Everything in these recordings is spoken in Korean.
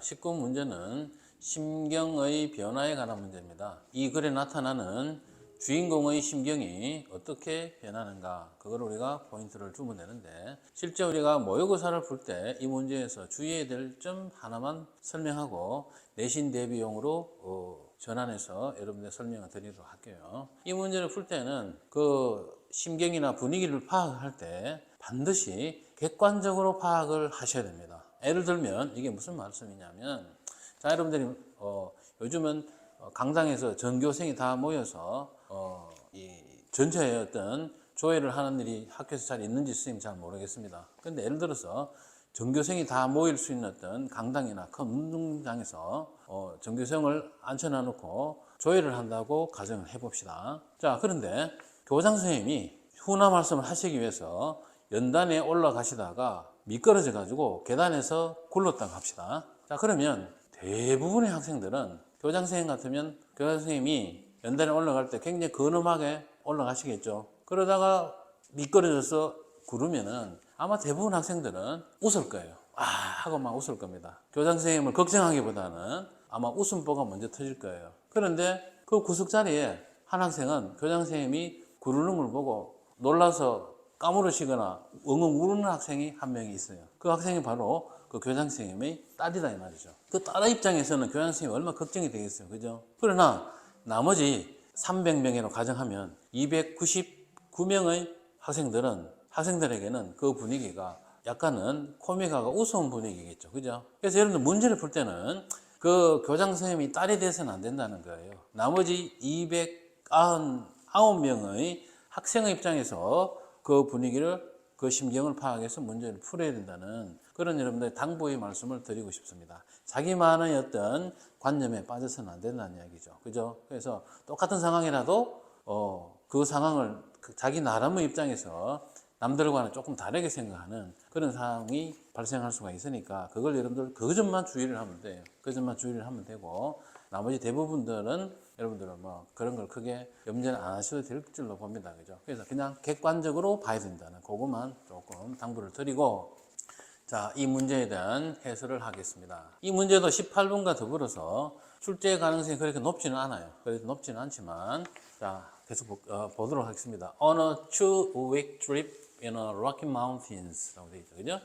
19 문제는 심경의 변화에 관한 문제입니다. 이 글에 나타나는 주인공의 심경이 어떻게 변하는가, 그걸 우리가 포인트를 주면 되는데, 실제 우리가 모의고사를 풀 때 이 문제에서 주의해야 될 점 하나만 설명하고 내신 대비용으로 전환해서 여러분들 설명을 드리도록 할게요. 이 문제를 풀 때는 그 심경이나 분위기를 파악할 때 반드시 객관적으로 파악을 하셔야 됩니다. 예를 들면 이게 무슨 말씀이냐면, 자, 여러분들이 요즘은 강당에서 전교생이 다 모여서 이 전체의 어떤 조회를 하는 일이 학교에서 잘 있는지 선생님 잘 모르겠습니다. 근데 예를 들어서 전교생이 다 모일 수 있는 어떤 강당이나 큰 운동장에서 전교생을 앉혀놔 놓고 조회를 한다고 가정을 해봅시다. 자, 그런데 교장 선생님이 훈화 말씀을 하시기 위해서 연단에 올라가시다가 미끄러져 가지고 계단에서 굴렀다고 합시다. 자, 그러면 대부분의 학생들은 교장 선생님 같으면 교장 선생님이 연단에 올라갈 때 굉장히 근엄하게 올라가시겠죠. 그러다가 미끄러져서 구르면은 아마 대부분 학생들은 웃을 거예요. 아 하고 막 웃을 겁니다. 교장 선생님을 걱정하기보다는 아마 웃음보가 먼저 터질 거예요. 그런데 그 구석 자리에 한 학생은 교장 선생님이 구르는 걸 보고 놀라서 까무러시거나 엉엉 우는 학생이 한 명이 있어요. 그 학생이 바로 그 교장 선생님의 딸이다 이 말이죠. 그 딸 입장에서는 교장 선생님이 얼마나 걱정이 되겠어요. 그죠? 그러나 나머지 300명으로 가정하면 299명의 학생들에게는 그 분위기가 약간은 코미가가 우스운 분위기겠죠. 그죠? 그래서 여러분들 문제를 풀 때는 그 교장 선생님이 딸이 돼서는 안 된다는 거예요. 나머지 299명의 학생의 입장에서 그 분위기를, 그 심경을 파악해서 문제를 풀어야 된다는 그런 여러분들의 당부의 말씀을 드리고 싶습니다. 자기만의 어떤 관념에 빠져서는 안 된다는 이야기죠. 그죠? 그래서 똑같은 상황이라도 그 상황을 자기 나름의 입장에서 남들과는 조금 다르게 생각하는 그런 상황이 발생할 수가 있으니까 그걸 여러분들 그 점만 주의를 하면 돼요. 그 점만 주의를 하면 되고, 나머지 대부분들은 여러분들은 뭐 그런 걸 크게 염려를 안 하셔도 될 줄로 봅니다. 그죠? 그래서 그냥 객관적으로 봐야 된다는 그것만 조금 당부를 드리고, 자, 이 문제에 대한 해설을 하겠습니다. 이 문제도 18번과 더불어서 출제 가능성이 그렇게 높지는 않아요. 그래도 높지는 않지만, 자, 계속 보도록 하겠습니다. On a 2-week trip in a Rocky Mountains 라고 되어 있죠. 그죠?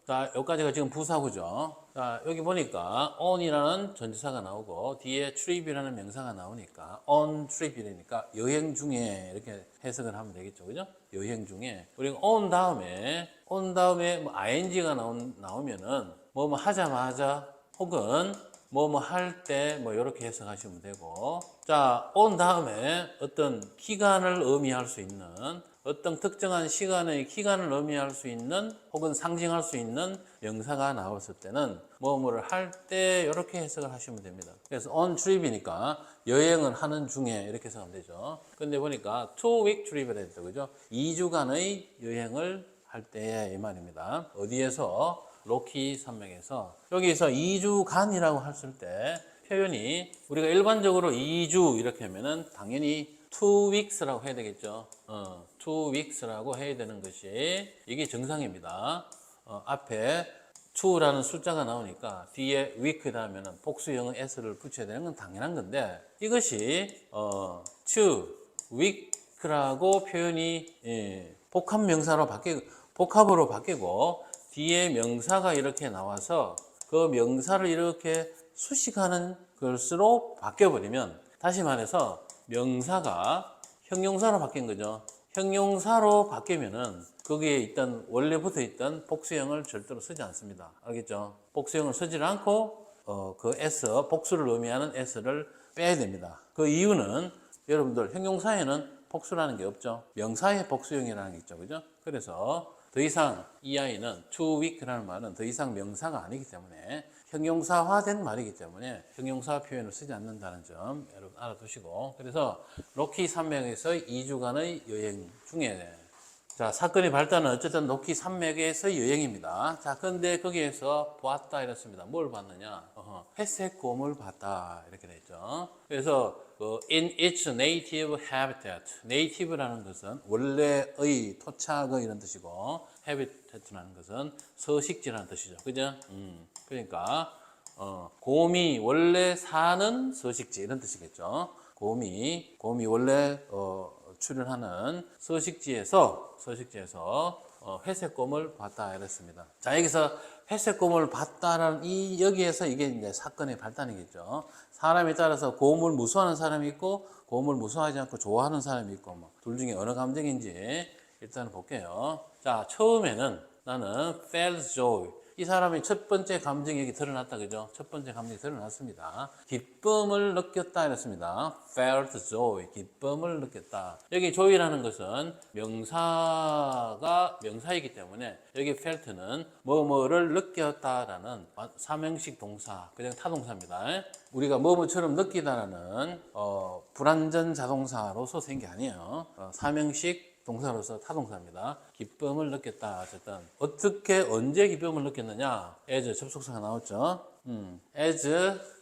자, 여기까지가 지금 부사구죠. 자, 여기 보니까 on이라는 전치사가 나오고 뒤에 trip이라는 명사가 나오니까 on trip이니까 여행 중에 이렇게 해석을 하면 되겠죠. 그죠? 여행 중에. 우리가 on 다음에 뭐 ing가 나오면은 뭐 하자마자 혹은 뭐 할 때 뭐 이렇게 해석하시면 되고, 자, on 다음에 어떤 기간을 의미할 수 있는, 어떤 특정한 시간의 기간을 의미할 수 있는 혹은 상징할 수 있는 명사가 나왔을 때는 뭐뭐를 할 때 이렇게 해석을 하시면 됩니다. 그래서 on trip이니까 여행을 하는 중에 이렇게 해석하면 되죠. 근데 보니까 2-week trip이라 했죠. 그죠? 2주간의 여행을 할 때 이 말입니다. 어디에서? 로키 산맥에서. 여기서 2주간이라고 했을 때 표현이 우리가 일반적으로 2주 이렇게 하면은 당연히 2weeks라고 해야 되겠죠. 2weeks라고 해야 되는 것이 이게 정상입니다. 앞에 2라는 숫자가 나오니까 뒤에 week 다음에는 복수형의 s를 붙여야 되는 건 당연한 건데, 이것이 2 week라고 표현이 복합으로 바뀌고 뒤에 명사가 이렇게 나와서 그 명사를 이렇게 수식하는 것으로 바뀌어버리면, 다시 말해서 명사가 형용사로 바뀐 거죠. 형용사로 바뀌면은 거기에 있던 원래 붙어 있던 복수형을 절대로 쓰지 않습니다. 알겠죠? 복수형을 쓰지 않고 그 s, 복수를 의미하는 s를 빼야 됩니다. 그 이유는 여러분들 형용사에는 복수라는 게 없죠. 명사의 복수형이라는 게 있죠. 그죠? 그래서 더 이상 이 아이는 to week라는 말은 더 이상 명사가 아니기 때문에 형용사화된 말이기 때문에 형용사 표현을 쓰지 않는다는 점 여러분 알아두시고, 그래서 로키 산맥에서 2주간의 여행 중에, 자, 사건의 발단은 어쨌든 로키 산맥에서 여행입니다. 자, 근데 거기에서 보았다 이랬습니다. 뭘 봤느냐? 회색 곰을 봤다 이렇게 되죠. 그래서 in its native habitat, native라는 것은 원래의, 토착의 이런 뜻이고, habitat라는 것은 서식지라는 뜻이죠. 그죠? 그러니까 곰이 원래 사는 서식지 이런 뜻이겠죠. 곰이 원래 출현하는 서식지에서 회색곰을 봤다 이랬습니다. 자, 여기서 회색곰을 봤다라는 여기에서 이게 이제 사건의 발단이겠죠. 사람에 따라서 곰을 무서워하는 사람이 있고 곰을 무서워하지 않고 좋아하는 사람이 있고 둘 중에 어느 감정인지 일단 볼게요. 자, 처음에는 나는 felt joy. 이 사람이 첫 번째 감정이 여기 드러났다, 그죠? 첫 번째 감정이 드러났습니다. 기쁨을 느꼈다 이랬습니다. felt joy. 기쁨을 느꼈다. 여기 joy라는 것은 명사이기 때문에 여기 felt는 뭐뭐를 느꼈다라는 사명식 동사, 그냥 타동사입니다. 우리가 뭐뭐처럼 느끼다라는 불완전 자동사로서 생긴 게 아니에요. 사명식 동사로서 타동사입니다. 기쁨을 느꼈다. 어쨌든 어떻게 언제 기쁨을 느꼈느냐? as 접속사가 나왔죠. as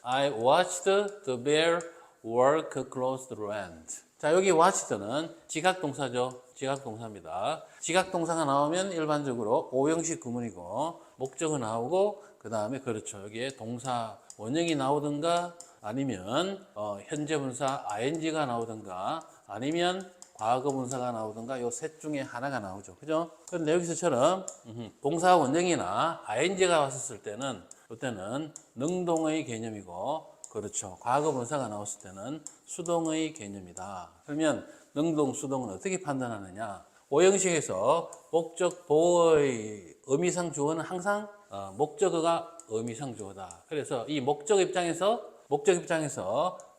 I watched the bear walk across the land. 자, 여기 watched는 지각동사죠. 지각동사입니다. 지각동사가 나오면 일반적으로 5형식 구문이고 목적어 나오고 그 다음에 그렇죠. 여기에 동사 원형이 나오든가 아니면 현재 분사 ing가 나오든가 아니면 과거 분사가 나오든가 요 셋 중에 하나가 나오죠. 그죠? 그런데 여기서처럼 동사 원형이나 ing가 왔었을 때는 이때는 능동의 개념이고 그렇죠. 과거 분사가 나왔을 때는 수동의 개념이다. 그러면 능동, 수동은 어떻게 판단하느냐? 5형식에서 목적 보어의 의미상 주어는 항상 목적어가 의미상 주어다. 그래서 이 목적 입장에서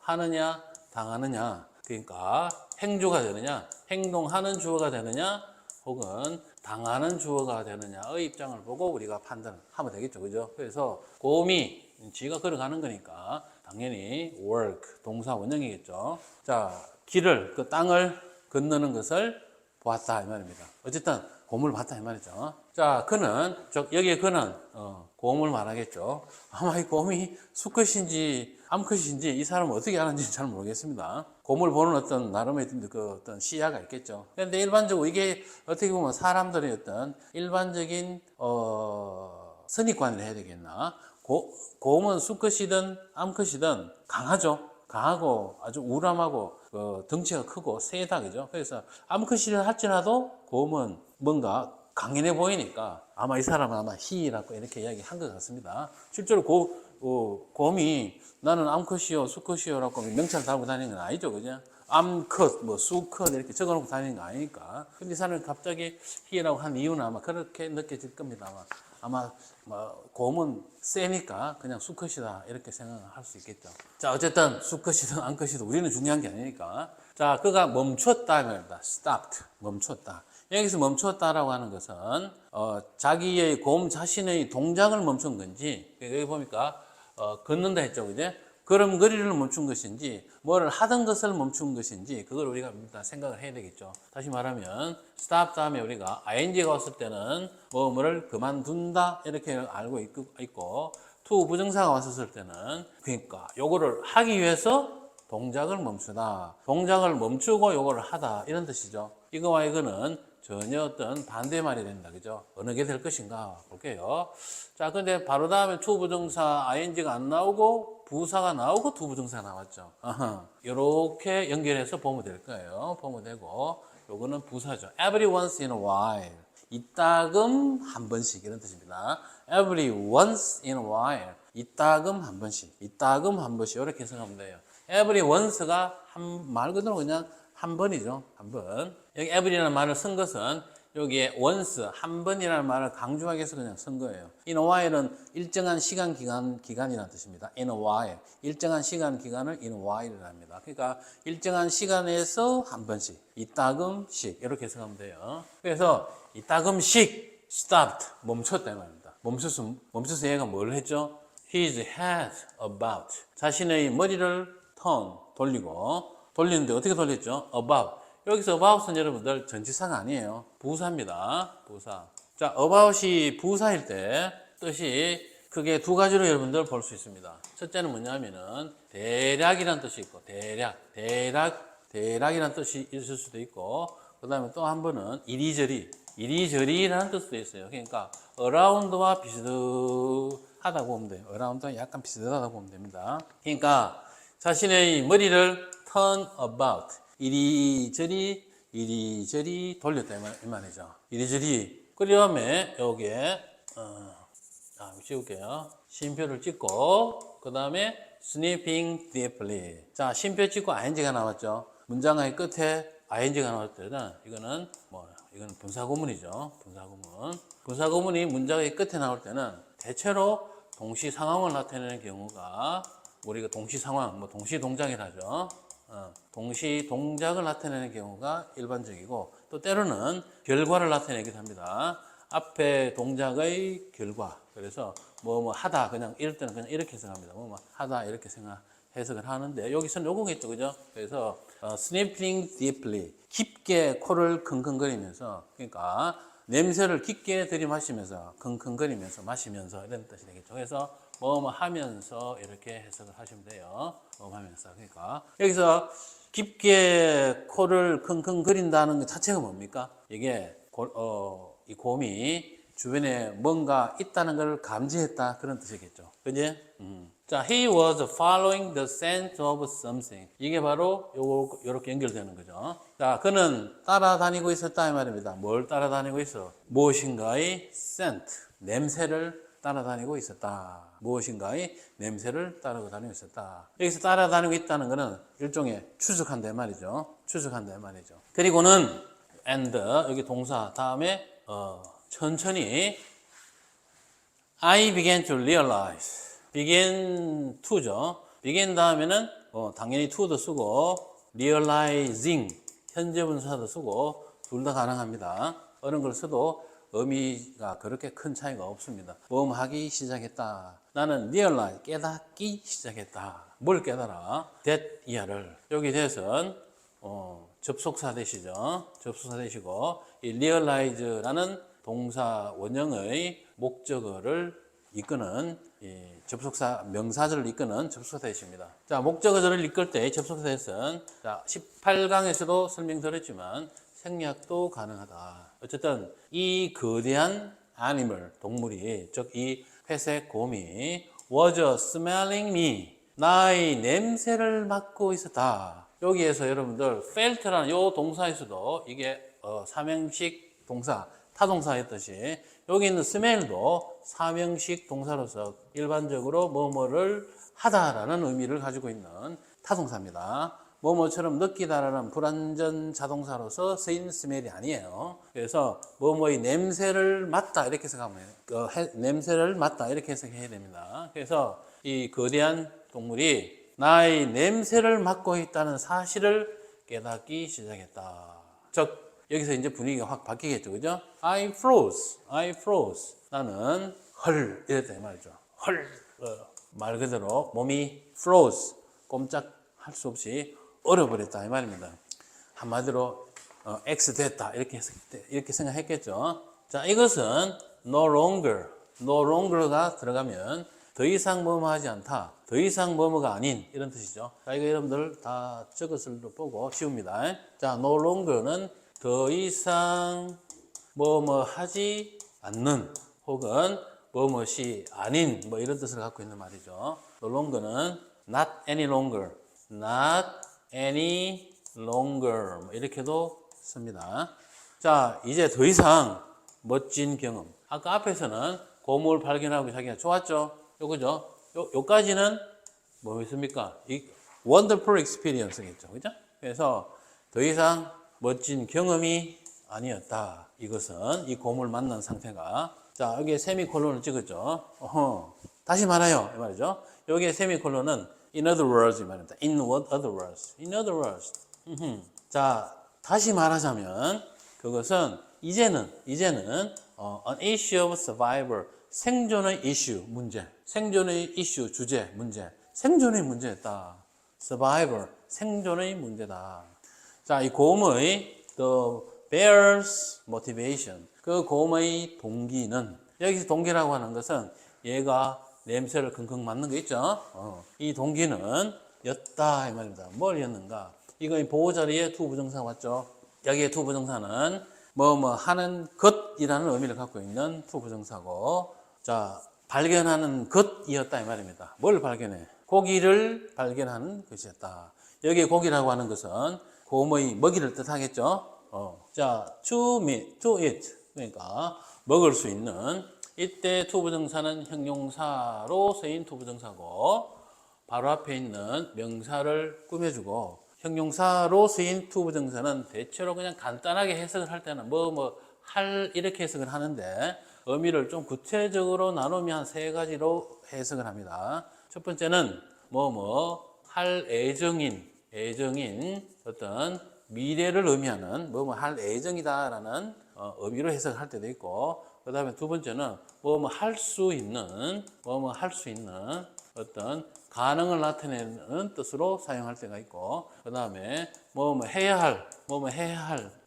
하느냐, 당하느냐. 그러니까 행주가 되느냐, 행동하는 주어가 되느냐, 혹은 당하는 주어가 되느냐의 입장을 보고 우리가 판단하면 되겠죠. 그죠? 그래서 곰이 지가 걸어가는 거니까 당연히 work, 동사 원형이겠죠. 자, 그 땅을 건너는 것을 보았다 이 말입니다. 어쨌든 곰을 봤다 이 말이죠. 자, 여기에 그는 곰을 말하겠죠. 아마 이 곰이 수컷인지 암컷인지 이 사람은 어떻게 아는지 잘 모르겠습니다. 곰을 보는 어떤 나름의 어떤 시야가 있겠죠. 그런데 일반적으로 이게 어떻게 보면 사람들의 어떤 일반적인 선입관을 해야 되겠나? 곰은 수컷이든 암컷이든 강하죠. 강하고 아주 우람하고 덩치가 크고 세다, 그죠? 그래서 암컷이라 할지라도 곰은 뭔가 강인해 보이니까 아마 이 사람은 아마 희라고 이렇게 이야기한 것 같습니다. 실제로 곰이 나는 암컷이요, 수컷이요라고 명찰 달고 다니는 건 아니죠, 그죠? 암컷, 수컷 이렇게 적어놓고 다니는 거 아니니까. 근데 이 사람이 갑자기 희라고 한 이유는 아마 그렇게 느껴질 겁니다. 아마 곰은 세니까 그냥 수컷이다 이렇게 생각할 수 있겠죠. 자, 어쨌든 수컷이든 암컷이든 우리는 중요한 게 아니니까. 자, 그가 멈췄다 말입니다. stopped, 멈췄다. 여기서 멈췄다라고 하는 것은 자기의 곰 자신의 동작을 멈춘 건지, 여기 보니까 걷는다 했죠, 그죠? 걸음걸이를 멈춘 것인지 뭐를 하던 것을 멈춘 것인지 그걸 우리가 일단 생각을 해야 되겠죠. 다시 말하면 stop 다음에 우리가 ing가 왔을 때는 뭐를 그만둔다 이렇게 알고 있고 to 부정사가 왔을 때는 그러니까 요거를 하기 위해서 동작을 멈추다. 동작을 멈추고 요거를 하다 이런 뜻이죠. 이거와 이거는 전혀 어떤 반대말이 된다. 그죠? 어느 게 될 것인가 볼게요. 자, 근데 바로 다음에 to 부정사 ing가 안 나오고 부사가 나오고 to 부정사가 나왔죠. 이렇게 연결해서 보면 될 거예요. 보면 되고 요거는 부사죠. Every once in a while. 이따금 한 번씩 이런 뜻입니다. Every once in a while. 이따금 한 번씩. 이따금 한 번씩 이렇게 해석하면 돼요. Every once가 말 그대로 그냥 한 번이죠. 한 번. 여기 every라는 말을 쓴 것은 여기에 once, 한 번이라는 말을 강조하기 위해서 그냥 쓴 거예요. In a while은 일정한 시간 기간이라는 뜻입니다. In a while. 일정한 시간 기간을 in a while이라 합니다. 그러니까 일정한 시간에서 한 번씩, 이따금씩 이렇게 해석하면 돼요. 그래서 이따금씩 stopped, 멈췄다 이 말입니다. 멈춰서 얘가 뭘 했죠? His head about. 자신의 머리를 돌리는데 어떻게 돌렸죠? about. 여기서 about은 여러분들 전치사가 아니에요. 부사입니다. 부사. 자, about이 부사일 때 뜻이 크게 두 가지로 여러분들 볼 수 있습니다. 첫째는 뭐냐면은 대략이란 뜻이 있고 대략이란 뜻이 있을 수도 있고 그 다음에 또 한 번은 이리저리라는 뜻도 있어요. 그러니까 around와 비슷한 하다고 보면 돼요. 어라운드랑 약간 비슷하다고 보면 됩니다. 그러니까 자신의 머리를 turn about, 이리저리 돌렸다 이 말이죠. 이리저리. 그 다음에 여기에 찍을게요. 쉼표를 찍고 그 다음에 sniffing deeply. 자, 쉼표 찍고 ing가 나왔죠. 문장의 끝에 ing가 나올 때는 이거는 분사구문이죠. 분사구문이 문장의 끝에 나올 때는 대체로 동시 상황을 나타내는 경우가 우리가 동시 상황, 동시 동작이라죠. 동시 동작을 나타내는 경우가 일반적이고 또 때로는 결과를 나타내기도 합니다. 앞에 동작의 결과. 그래서 하다 그냥 이럴 때는 그냥 이렇게 해석합니다. 하다 이렇게 해석을 하는데 여기서는 요거겠죠, 그죠? 그래서 sniffing deeply, 깊게 코를 킁킁거리면서, 그러니까 냄새를 깊게 들이마시면서 킁킁거리면서 마시면서 이런 뜻이 되겠죠. 그래서 하면서 이렇게 해석을 하시면 돼요. 하면서. 그러니까 여기서 깊게 코를 킁킁거린다는 것 자체가 뭡니까? 이게 이 곰이 주변에 뭔가 있다는 걸 감지했다, 그런 뜻이겠죠. 그지? 자, he was following the scent of something. 이게 바로 요렇게 연결되는 거죠. 자, 그는 따라다니고 있었다 이 말입니다. 뭘 따라다니고 있어? 무엇인가의 scent, 냄새를 따라다니고 있었다. 무엇인가의 냄새를 따라다니고 있었다. 여기서 따라다니고 있다는 것은 일종의 추적한다 이 말이죠. 추적한다 이 말이죠. 그리고는 and, 여기 동사 다음에 천천히 I began to realize. begin to죠. begin 다음에는 당연히 to도 쓰고 realizing 현재 분사도 쓰고 둘 다 가능합니다. 어느 걸 써도 의미가 그렇게 큰 차이가 없습니다. 하기 시작했다. 나는 realize, 깨닫기 시작했다. 뭘 깨달아? that 이하를. 여기 대해서는 접속사 대시죠. 접속사 대시고 이 realize라는 동사 원형의 목적어를 이끄는 접속사, 명사절을 이끄는 접속사 대시입니다. 자, 목적어절을 이끌 때 접속사 대시는 18강에서도 설명드렸지만 생략도 가능하다. 어쨌든 이 거대한 animal, 동물이, 즉 이 회색 곰이 was smelling me, 나의 냄새를 맡고 있었다. 여기에서 여러분들 felt라는 요 동사에서도 이게 사명식 동사, 타동사였듯이 여기 있는 smell도 사명식 동사로서 일반적으로 뭐뭐를 하다라는 의미를 가지고 있는 타동사입니다. 뭐뭐처럼 느끼다라는 불완전 자동사로서 쓰인 smell이 아니에요. 그래서 뭐뭐의 냄새를 맡다 이렇게 해석하면 냄새를 맡다 이렇게 해석해야 됩니다. 그래서 이 거대한 동물이 나의 냄새를 맡고 있다는 사실을 깨닫기 시작했다. 즉 여기서 이제 분위기가 확 바뀌겠죠, 그죠? I froze. 나는 헐 이랬다 이 말이죠. 헐. 말 그대로 몸이 froze. 꼼짝할 수 없이 얼어버렸다 이 말입니다. 한마디로 X됐다 이렇게 생각했겠죠. 자, 이것은 no longer가 들어가면 더 이상 뭐뭐하지 않다, 더 이상 뭐뭐가 아닌 이런 뜻이죠. 자, 이거 여러분들 다 적었을 때 보고 쉬웁니다. 자, no longer는 더 이상 뭐뭐하지 않는 혹은 뭐뭐이 아닌 이런 뜻을 갖고 있는 말이죠. no longer는 not any longer 이렇게도 씁니다. 자, 이제 더 이상 멋진 경험. 아까 앞에서는 곰을 발견하고 자기가 좋았죠. 요거죠. 요까지는 뭐였습니까? 이 wonderful experience겠죠. 그죠? 그래서 더 이상 멋진 경험이 아니었다. 이것은 이 곰을 만난 상태가. 자, 여기에 세미콜론을 찍었죠. 다시 말해요. 이 말이죠. 여기에 세미콜론은 in other words 이 말입니다. in what other words? in other words. 자, 다시 말하자면 그것은 이제는 an issue of survival, 생존의 이슈, 문제. 생존의 이슈, 주제, 문제. 생존의 문제였다. survival, 생존의 문제다. 자, 이 곰의 the bear's motivation, 그 곰의 동기는, 여기서 동기라고 하는 것은 얘가 냄새를 킁킁 맡는 거 있죠. 이 동기는 였다 이 말입니다. 뭘 였는가? 이거 보호 자리에 to 부정사 왔죠. 여기에 to 부정사는 하는 것이라는 의미를 갖고 있는 to 부정사고, 자, 발견하는 것이었다 이 말입니다. 뭘 발견해? 고기를 발견하는 것이었다. 여기 고기라고 하는 것은 곰의 먹이를 뜻하겠죠. 자, to eat 그러니까 먹을 수 있는 이때 투부정사는 형용사로 쓰인 투부정사고 바로 앞에 있는 명사를 꾸며주고 형용사로 쓰인 투부정사는 대체로 그냥 간단하게 해석을 할 때는 할 이렇게 해석을 하는데 의미를 좀 구체적으로 나누면 한 세 가지로 해석을 합니다. 첫 번째는 할 애정인 어떤 미래를 의미하는 할 애정이다라는 의미로 해석할 때도 있고 그 다음에 두 번째는 할 수 있는 어떤 가능을 나타내는 뜻으로 사용할 때가 있고 그 다음에 해야 할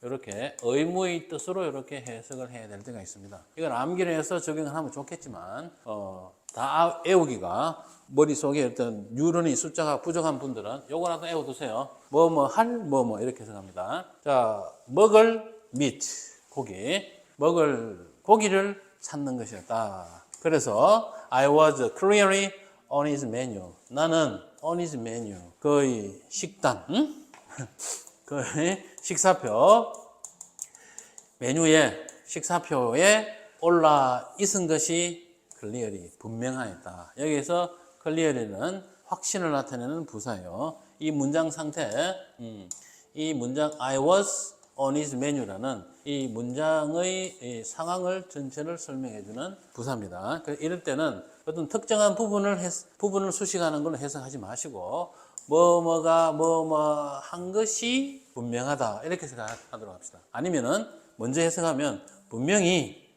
이렇게 의무의 뜻으로 이렇게 해석을 해야 될 때가 있습니다. 이건 암기를 해서 적용을 하면 좋겠지만 다 외우기가 머릿속에 어떤 뉴런이 숫자가 부족한 분들은 요거라도 외워두세요. 이렇게 해석합니다. 자, 먹을 meat 고기를 찾는 것이었다. 그래서 I was clearly on his menu. 나는 on his menu. 그의 식단, 그의 식사표에 올라 있은 것이 clearly, 분명하였다. 여기서 clearly는 확신을 나타내는 부사예요. 이 문장 상태, 이 문장 I was on his menu라는 이 문장의 상황을 전체를 설명해주는 부사입니다. 이럴 때는 어떤 특정한 부분을 수식하는 걸 해석하지 마시고 한 것이 분명하다 이렇게 생각하도록 합시다. 아니면은 먼저 해석하면 분명히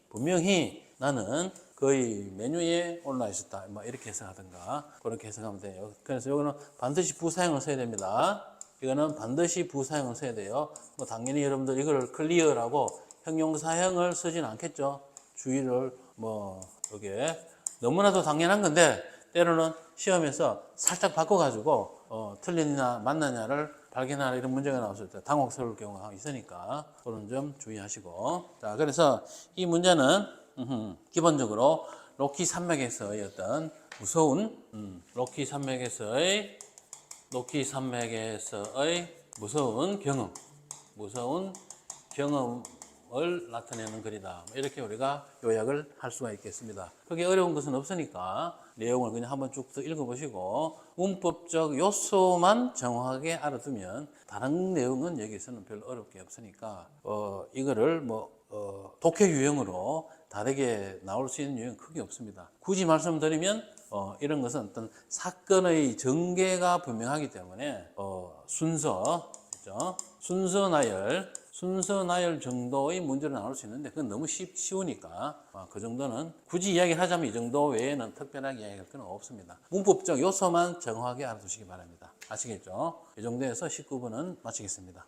나는 거의 메뉴에 올라 있었다 이렇게 해석하든가 그렇게 해석하면 돼요. 그래서 이거는 반드시 부사형을 써야 됩니다. 이거는 반드시 부사형을 써야 돼요. 당연히 여러분들 이걸 클리어라고 형용사형을 쓰진 않겠죠. 주의를 이게 너무나도 당연한 건데 때로는 시험에서 살짝 바꿔가지고 틀리냐 맞느냐를 발견하는 이런 문제가 나왔을 때 당혹스러울 경우가 있으니까 그런 점 주의하시고 자 그래서 이 문제는 기본적으로 로키 산맥에서의 어떤 무서운 로키 산맥에서의 무서운 경험을 나타내는 글이다. 이렇게 우리가 요약을 할 수가 있겠습니다. 크게 어려운 것은 없으니까 내용을 그냥 한번 쭉 읽어보시고 문법적 요소만 정확하게 알아두면 다른 내용은 여기서는 별로 어렵게 없으니까 이거를 독해 유형으로 다르게 나올 수 있는 유형은 크게 없습니다. 굳이 말씀드리면 이런 것은 어떤 사건의 전개가 분명하기 때문에 순서 나열 정도의 문제로 나올 수 있는데 그건 너무 쉬우니까 그 정도는 굳이 이야기를 하자면 이 정도 외에는 특별하게 이야기할 건 없습니다. 문법적 요소만 정확하게 알아두시기 바랍니다. 아시겠죠? 이 정도에서 19분은 마치겠습니다.